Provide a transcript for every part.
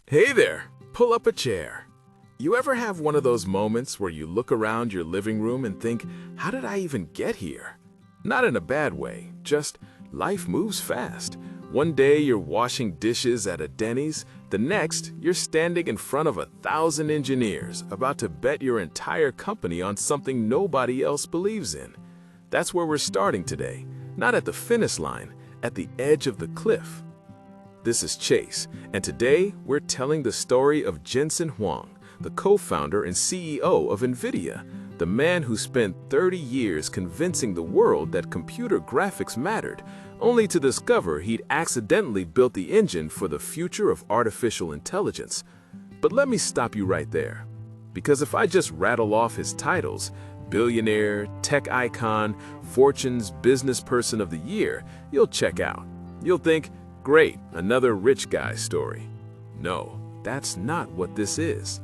Hey there, pull up a chair. You ever have one of those moments where you look around your living room and think, how did I even get here? Not in a bad way, just life moves fast. One day you're washing dishes at a Denny's, the next you're standing in front of 1,000 engineers about to bet your entire company on something nobody else believes in. That's where we're starting today, not at the finish line, at the edge of the cliff. This is Chase, and today we're telling the story of Jensen Huang, the co-founder and CEO of NVIDIA, the man who spent 30 years convincing the world that computer graphics mattered, only to discover he'd accidentally built the engine for the future of artificial intelligence. But let me stop you right there, because if I just rattle off his titles, billionaire, tech icon, Fortune's Business Person of the Year, you'll check out. You'll think, great, another rich guy story. No, that's not what this is.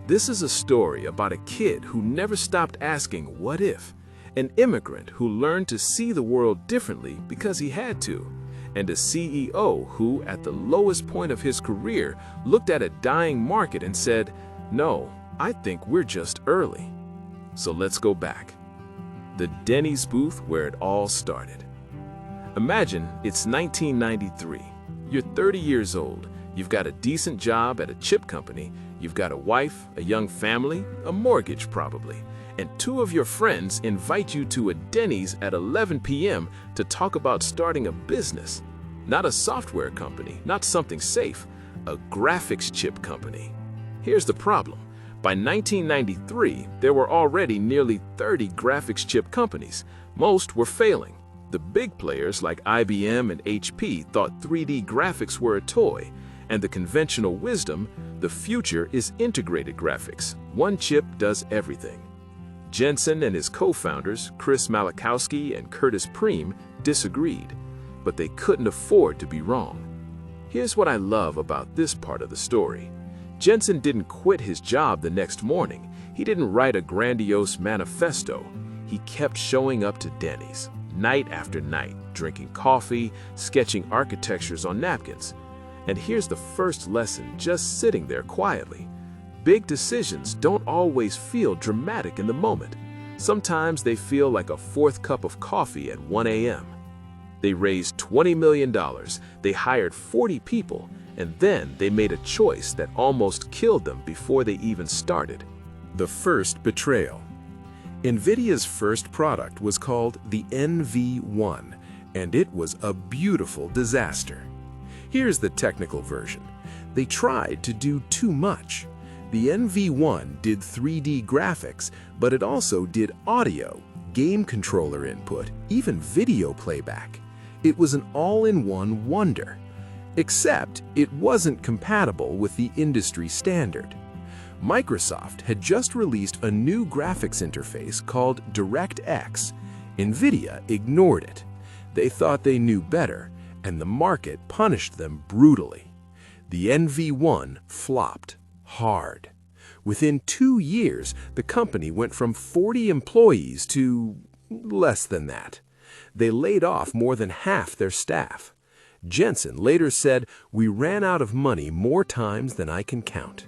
This is a story about a kid who never stopped asking what if, an immigrant who learned to see the world differently because he had to, and a CEO who, at the lowest point of his career, looked at a dying market and said, no, I think we're just early. So let's go back. The Denny's booth where it all started. Imagine it's 1993. You're 30 years old. You've got a decent job at a chip company. You've got a wife, a young family, a mortgage probably. And two of your friends invite you to a Denny's at 11 p.m. to talk about starting a business. Not a software company, not something safe, a graphics chip company. Here's the problem. By 1993, there were already nearly 30 graphics chip companies. Most were failing. The big players like IBM and HP thought 3D graphics were a toy, and the conventional wisdom, the future is integrated graphics. One chip does everything. Jensen and his co-founders, Chris Malachowski and Curtis Preem, disagreed, but they couldn't afford to be wrong. Here's what I love about this part of the story. Jensen didn't quit his job the next morning. He didn't write a grandiose manifesto. He kept showing up to Denny's, night after night, drinking coffee, sketching architectures on napkins. And here's the first lesson just sitting there quietly. Big decisions don't always feel dramatic in the moment. Sometimes they feel like a fourth cup of coffee at 1 a.m. They raised $20 million, they hired 40 people, and then they made a choice that almost killed them before they even started. The first betrayal. NVIDIA's first product was called the NV1, and it was a beautiful disaster. Here's the technical version. They tried to do too much. The NV1 did 3D graphics, but it also did audio, game controller input, even video playback. It was an all-in-one wonder. Except it wasn't compatible with the industry standard. Microsoft had just released a new graphics interface called DirectX. NVIDIA ignored it. They thought they knew better, and the market punished them brutally. The NV1 flopped hard. Within 2 years, the company went from 40 employees to less than that. They laid off more than half their staff. Jensen later said, "We ran out of money more times than I can count."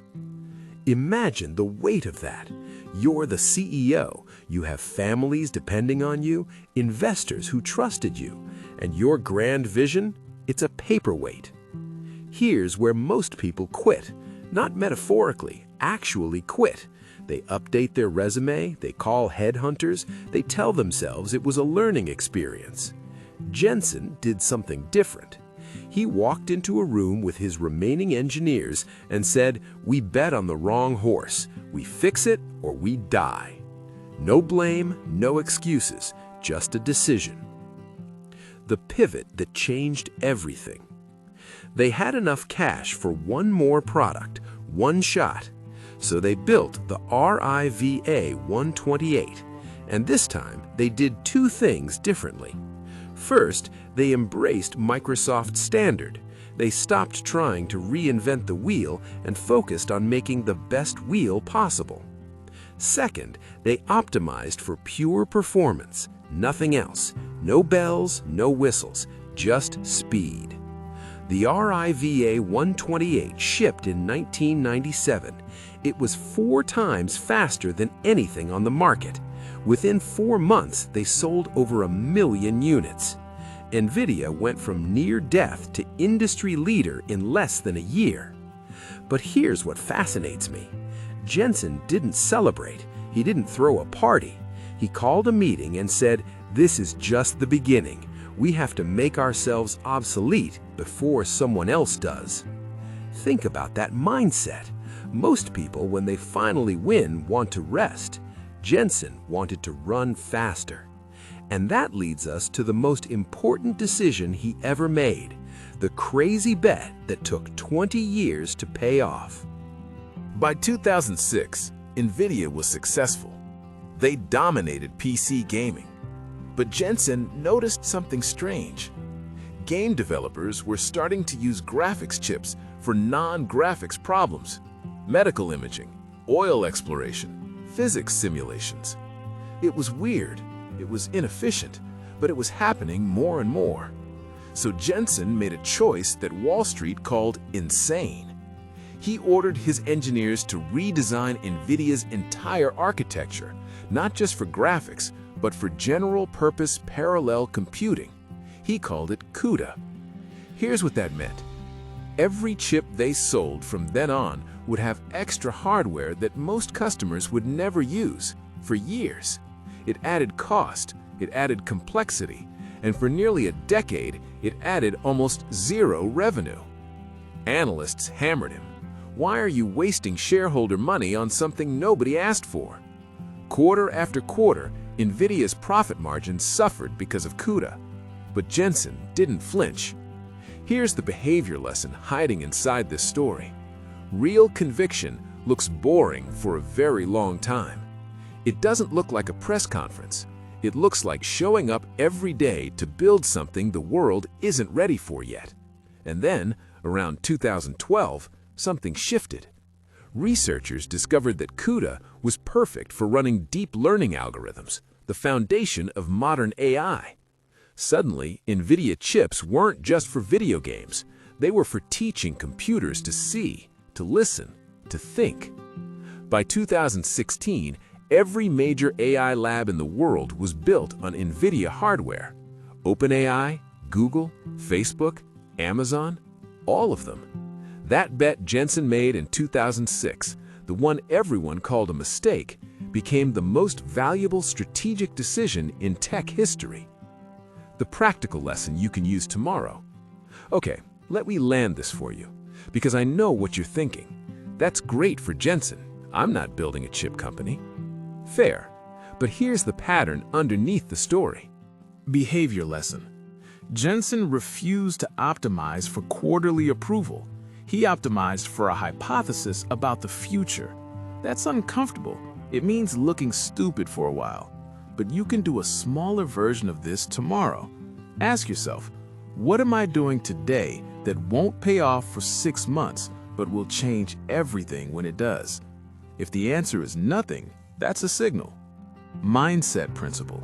Imagine the weight of that. You're the CEO, you have families depending on you, investors who trusted you, and your grand vision, it's a paperweight. Here's where most people quit. Not metaphorically, actually quit. They update their resume, they call headhunters, they tell themselves it was a learning experience. Jensen did something different. He walked into a room with his remaining engineers and said, "We bet on the wrong horse. We fix it or we die." No blame, no excuses, just a decision. The pivot that changed everything. They had enough cash for one more product, one shot. So they built the RIVA 128, and this time they did two things differently. First, they embraced Microsoft's standard. They stopped trying to reinvent the wheel and focused on making the best wheel possible. Second, they optimized for pure performance, nothing else. No bells, no whistles, just speed. The RIVA 128 shipped in 1997. It was 4 times faster than anything on the market. Within 4 months, they sold over 1 million units. NVIDIA went from near death to industry leader in less than a year. But here's what fascinates me. Jensen didn't celebrate. He didn't throw a party. He called a meeting and said, "This is just the beginning. We have to make ourselves obsolete before someone else does." Think about that mindset. Most people, when they finally win, want to rest. Jensen wanted to run faster. And that leads us to the most important decision he ever made, the crazy bet that took 20 years to pay off. By 2006, NVIDIA was successful. They dominated PC gaming. But Jensen noticed something strange. Game developers were starting to use graphics chips for non-graphics problems: medical imaging, oil exploration, physics simulations. It was weird, it was inefficient, but it was happening more and more. So Jensen made a choice that Wall Street called insane. He ordered his engineers to redesign NVIDIA's entire architecture, not just for graphics, but for general-purpose parallel computing. He called it CUDA. Here's what that meant. Every chip they sold from then on would have extra hardware that most customers would never use for years. It added cost, it added complexity, and for nearly a decade, it added almost zero revenue. Analysts hammered him. Why are you wasting shareholder money on something nobody asked for? Quarter after quarter, NVIDIA's profit margins suffered because of CUDA. But Jensen didn't flinch. Here's the behavior lesson hiding inside this story. Real conviction looks boring for a very long time. It doesn't look like a press conference. It looks like showing up every day to build something the world isn't ready for yet. And then, around 2012, something shifted. Researchers discovered that CUDA was perfect for running deep learning algorithms, the foundation of modern AI. Suddenly, NVIDIA chips weren't just for video games. They were for teaching computers to see, to listen, to think. By 2016, every major AI lab in the world was built on NVIDIA hardware. OpenAI, Google, Facebook, Amazon, all of them. That bet Jensen made in 2006, the one everyone called a mistake, became the most valuable strategic decision in tech history. The practical lesson you can use tomorrow. Okay, let me land this for you, because I know what you're thinking. That's great for Jensen. I'm not building a chip company. Fair, but here's the pattern underneath the story. Behavior lesson. Jensen refused to optimize for quarterly approval. He optimized for a hypothesis about the future. That's uncomfortable. It means looking stupid for a while. But you can do a smaller version of this tomorrow. Ask yourself, what am I doing today that won't pay off for 6 months, but will change everything when it does? If the answer is nothing, that's a signal. Mindset principle.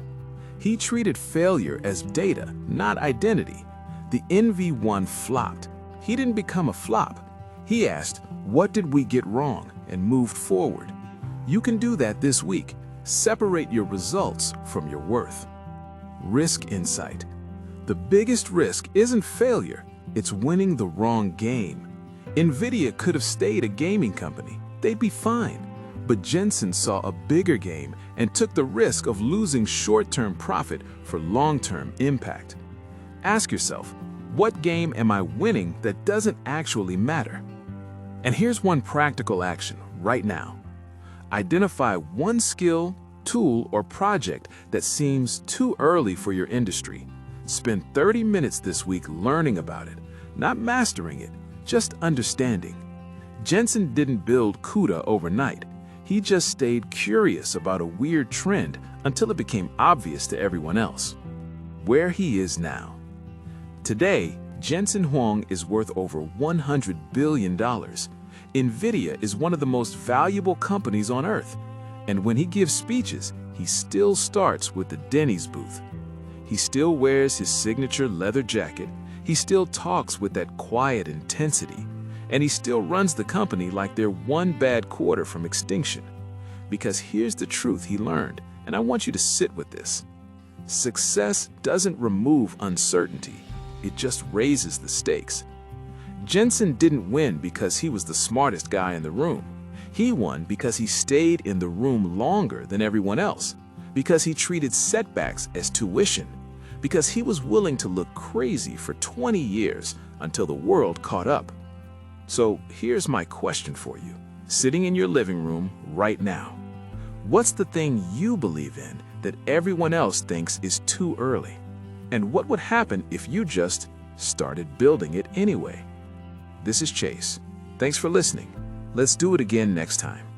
He treated failure as data, not identity. The NV1 flopped. He didn't become a flop. He asked, what did we get wrong, and moved forward. You can do that this week. Separate your results from your worth. Risk insight. The biggest risk isn't failure, it's winning the wrong game. NVIDIA could have stayed a gaming company. They'd be fine. But Jensen saw a bigger game and took the risk of losing short-term profit for long-term impact. Ask yourself, what game am I winning that doesn't actually matter? And here's one practical action right now. Identify one skill, tool, or project that seems too early for your industry. Spend 30 minutes this week learning about it, not mastering it, just understanding. Jensen didn't build CUDA overnight. He just stayed curious about a weird trend until it became obvious to everyone else. Where he is now. Today, Jensen Huang is worth over $100 billion. NVIDIA is one of the most valuable companies on earth. And when he gives speeches, he still starts with the Denny's booth. He still wears his signature leather jacket. He still talks with that quiet intensity, and he still runs the company like they're one bad quarter from extinction. Because here's the truth he learned, and I want you to sit with this. Success doesn't remove uncertainty, it just raises the stakes. Jensen didn't win because he was the smartest guy in the room. He won because he stayed in the room longer than everyone else, because he treated setbacks as tuition, because he was willing to look crazy for 20 years until the world caught up. So here's my question for you, sitting in your living room right now. What's the thing you believe in that everyone else thinks is too early? And what would happen if you just started building it anyway? This is Chase. Thanks for listening. Let's do it again next time.